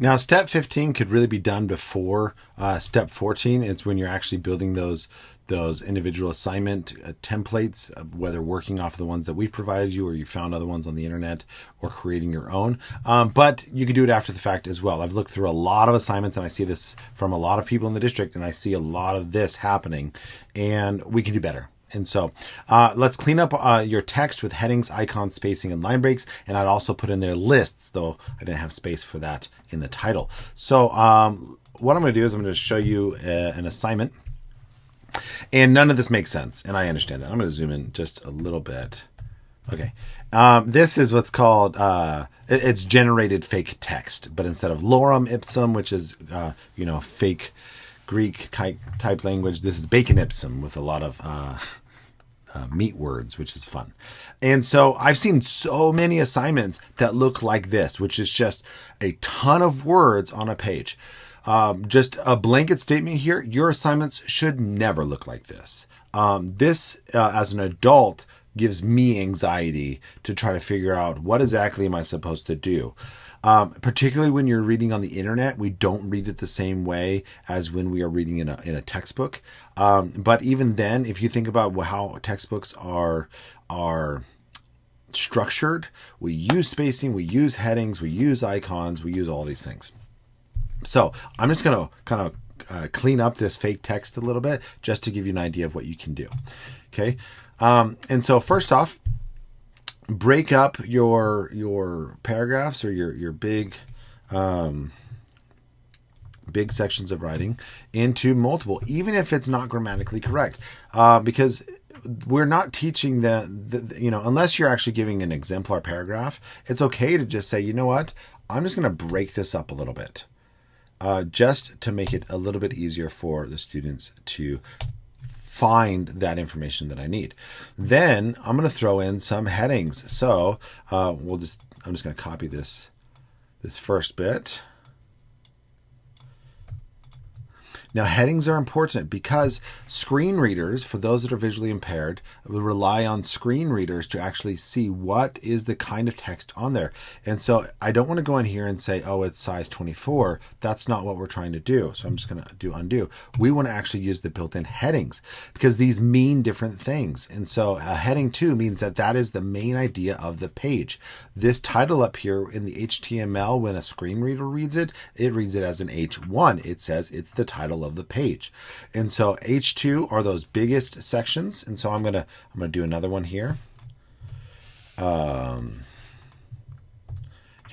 Now, step 15 could really be done before step 14. It's when you're actually building those individual assignment templates, whether working off the ones that we've provided you or you found other ones on the internet or creating your own. But you can do it after the fact as well. I've looked through a lot of assignments and I see this from a lot of people in the district, and I see a lot of this happening, and we can do better. And so let's clean up your text with headings, icons, spacing, and line breaks. And I'd also put in there lists, though I didn't have space for that in the title. So what I'm going to do is I'm going to show you an assignment. And none of this makes sense, and I understand that. I'm going to zoom in just a little bit. Okay. This is what's called, it's generated fake text. But instead of lorem ipsum, which is, fake Greek type language, this is bacon ipsum with a lot of meat words, which is fun. And so I've seen so many assignments that look like this, which is just a ton of words on a page. Just a blanket statement here. Your assignments should never look like this. This, as an adult, gives me anxiety to try to figure out what exactly am I supposed to do. Particularly when you're reading on the internet, we don't read it the same way as when we are reading in a textbook. But even then, if you think about how textbooks are structured, we use spacing, we use headings, we use icons, we use all these things. So I'm just going to kind of clean up this fake text a little bit just to give you an idea of what you can do. Okay. And so first off, break up your paragraphs or your big sections of writing into multiple, even if it's not grammatically correct, because we're not teaching the unless you're actually giving an exemplar paragraph, it's okay to just say, you know what, I'm just going to break this up a little bit, just to make it a little bit easier for the students to find that information that I need. Then I'm going to throw in some headings. So I'm just going to copy this first bit. Now, headings are important because screen readers, for those that are visually impaired, will rely on screen readers to actually see what is the kind of text on there. And so I don't want to go in here and say, oh, it's size 24. That's not what we're trying to do. So I'm just going to do undo. We want to actually use the built-in headings because these mean different things. And so a heading 2 means that is the main idea of the page. This title up here in the HTML, when a screen reader reads it reads it as an H1. It says it's the title of the page. And so H2 are those biggest sections. And so I'm going to do another one here. And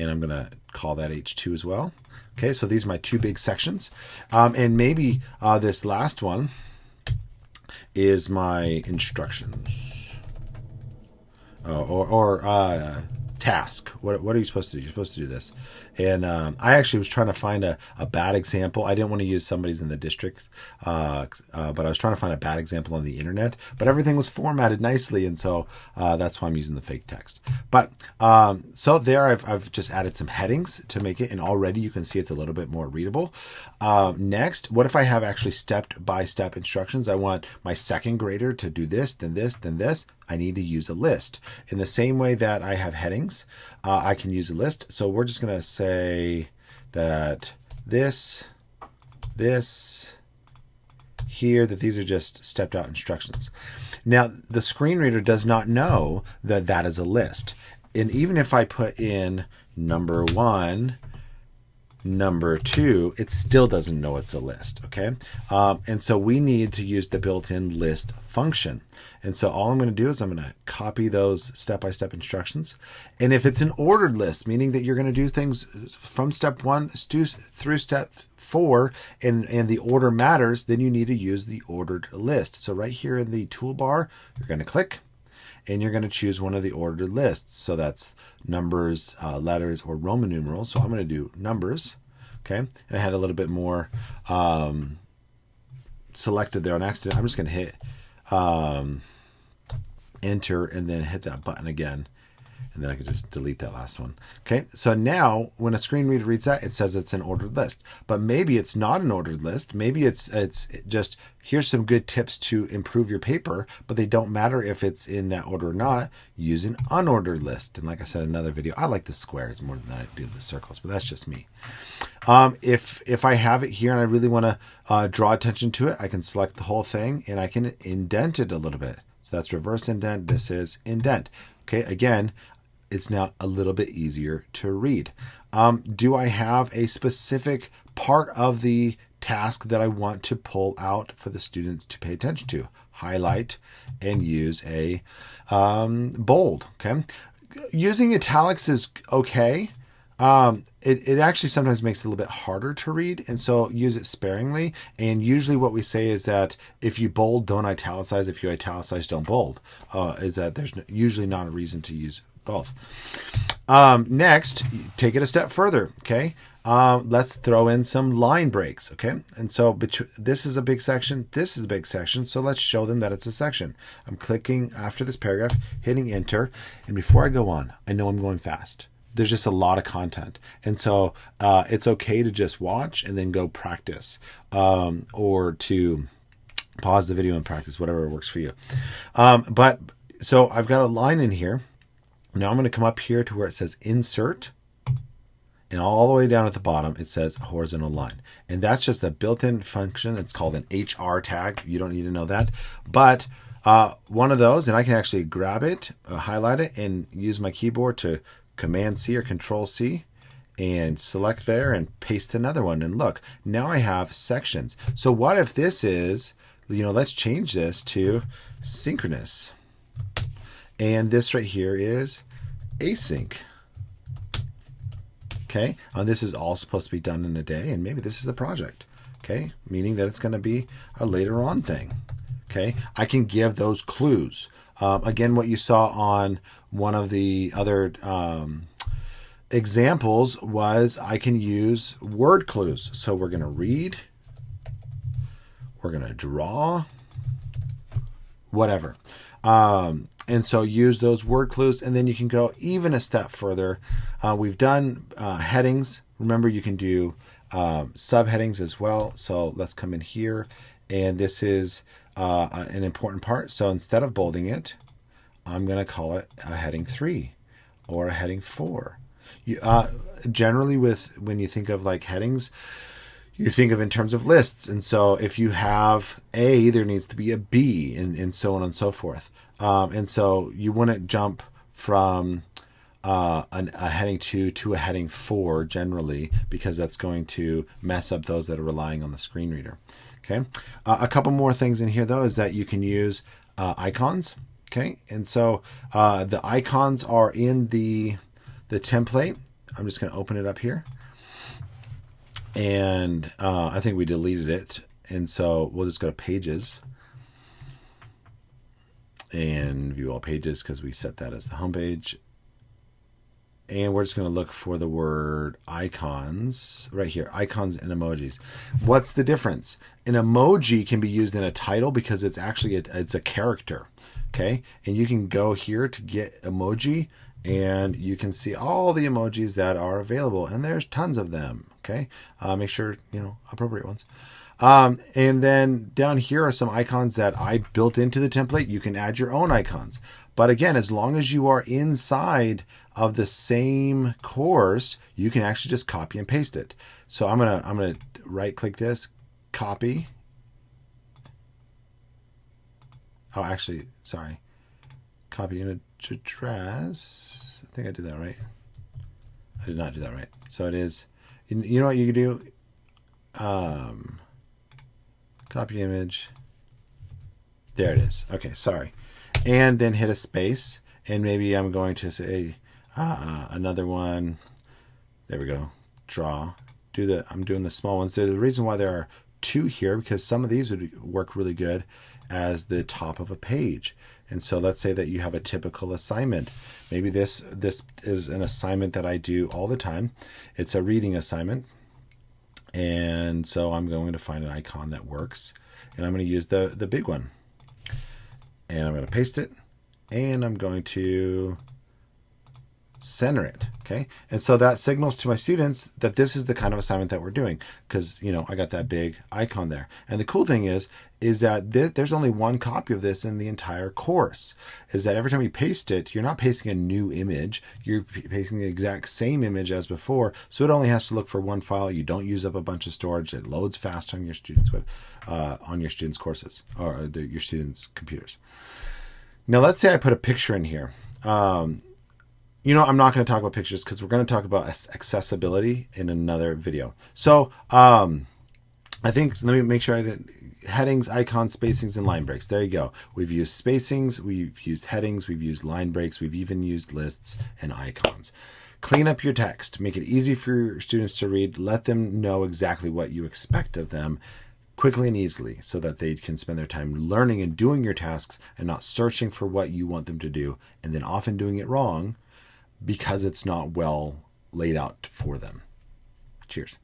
I'm going to call that H2 as well. Okay, so these are my two big sections. And maybe this last one is my instructions or task. What are you supposed to do? You're supposed to do this. And I actually was trying to find a bad example. I didn't want to use somebody's in the district, but I was trying to find a bad example on the internet. But everything was formatted nicely, and so that's why I'm using the fake text. But so there, I've just added some headings to make it, and already you can see it's a little bit more readable. Next, what if I have actually step-by-step instructions? I want my second grader to do this, then this, then this. I need to use a list. In the same way that I have headings, I can use a list. So we're just going to say that this, here, that these are just stepped out instructions. Now, the screen reader does not know that that is a list. And even if I put in number 1, number 2, it still doesn't know it's a list. Okay. And so we need to use the built-in list function. And so all I'm going to do is I'm going to copy those step-by-step instructions. And if it's an ordered list, meaning that you're going to do things from step 1 through step 4, and the order matters, then you need to use the ordered list. So right here in the toolbar, you're going to click and you're going to choose one of the ordered lists. So that's numbers, letters, or Roman numerals. So I'm going to do numbers. Okay. And I had a little bit more selected there on accident. I'm just going to hit enter and then hit that button again. And then I can just delete that last one. Okay, so now when a screen reader reads that, it says it's an ordered list. But maybe it's not an ordered list. Maybe it's just, here's some good tips to improve your paper, but they don't matter if it's in that order or not. Use an unordered list. And like I said in another video, I like the squares more than I do the circles, but that's just me. If I have it here and I really want to draw attention to it, I can select the whole thing and I can indent it a little bit. So that's reverse indent. This is indent. Okay, again, it's now a little bit easier to read. Do I have a specific part of the task that I want to pull out for the students to pay attention to? Highlight and use a bold. Okay, using italics is okay. It actually sometimes makes it a little bit harder to read, and so use it sparingly. And usually what we say is that if you bold, don't italicize. If you italicize, don't bold. Is that there's usually not a reason to use both. Next, take it a step further, okay? Let's throw in some line breaks, okay? And so this is a big section, this is a big section, so let's show them that it's a section. I'm clicking after this paragraph, hitting enter, and before I go on, I know I'm going fast. There's just a lot of content. And so it's okay to just watch and then go practice, or to pause the video and practice, whatever works for you. But so I've got a line in here. Now I'm going to come up here to where it says insert, and all the way down at the bottom it says horizontal line. And that's just a built-in function. It's called an HR tag. You don't need to know that. But one of those, and I can actually grab it, highlight it, and use my keyboard to Command C or Control C and select there and paste another one. And look, now I have sections. So what if this is, let's change this to synchronous. And this right here is async. Okay, and this is all supposed to be done in a day, and maybe this is a project. Okay, meaning that it's going to be a later on thing. Okay, I can give those clues. Again, what you saw on one of the other examples was I can use word clues. So we're going to read, we're going to draw, whatever. And so use those word clues, and then you can go even a step further. We've done headings. Remember, you can do subheadings as well. So let's come in here, and this is an important part. So instead of bolding it, I'm going to call it a heading 3 or a heading 4. Generally, when you think of like headings, you think of in terms of lists. And so if you have A, there needs to be a B, and so on and so forth. And so you wouldn't jump from a heading 2 to a heading 4 generally, because that's going to mess up those that are relying on the screen reader. Okay. A couple more things in here, though, is that you can use icons. Okay. And so the icons are in the template. I'm just going to open it up here. And I think we deleted it. And so we'll just go to pages and view all pages, because we set that as the home page. And we're just going to look for the word icons right here, icons and emojis. What's the difference? An emoji can be used in a title because it's actually it's a character. Okay. And you can go here to get emoji, and you can see all the emojis that are available, and there's tons of them. Okay. Make sure, appropriate ones. And then down here are some icons that I built into the template. You can add your own icons. But again, as long as you are inside of the same course, you can actually just copy and paste it. So I'm gonna right click this, copy. Oh, actually, sorry. Copy image address. I think I did that right. I did not do that right. So it is, you know what you can do? Copy image. There it is. Okay, sorry. And then hit a space, and maybe I'm going to say another one. There we go. Draw. I'm doing the small ones. So the reason why there are 2 here, because some of these would work really good as the top of a page. And so let's say that you have a typical assignment. Maybe this is an assignment that I do all the time. It's a reading assignment. And so I'm going to find an icon that works, and I'm going to use the big one, and I'm going to paste it, and I'm going to center it. Okay. And so that signals to my students that this is the kind of assignment that we're doing, because, I got that big icon there. And the cool thing is that there's only one copy of this in the entire course. Is that every time you paste it, you're not pasting a new image, you're pasting the exact same image as before. So it only has to look for one file. You don't use up a bunch of storage. It loads fast on your students' courses, or your students' computers. Now, let's say I put a picture in here. I'm not going to talk about pictures because we're going to talk about accessibility in another video. So I think, let me make sure I did headings, icons, spacings, and line breaks. There you go. We've used spacings, we've used headings, we've used line breaks, we've even used lists and icons. Clean up your text. Make it easy for your students to read. Let them know exactly what you expect of them quickly and easily, so that they can spend their time learning and doing your tasks and not searching for what you want them to do, and then often doing it wrong because it's not well laid out for them. Cheers.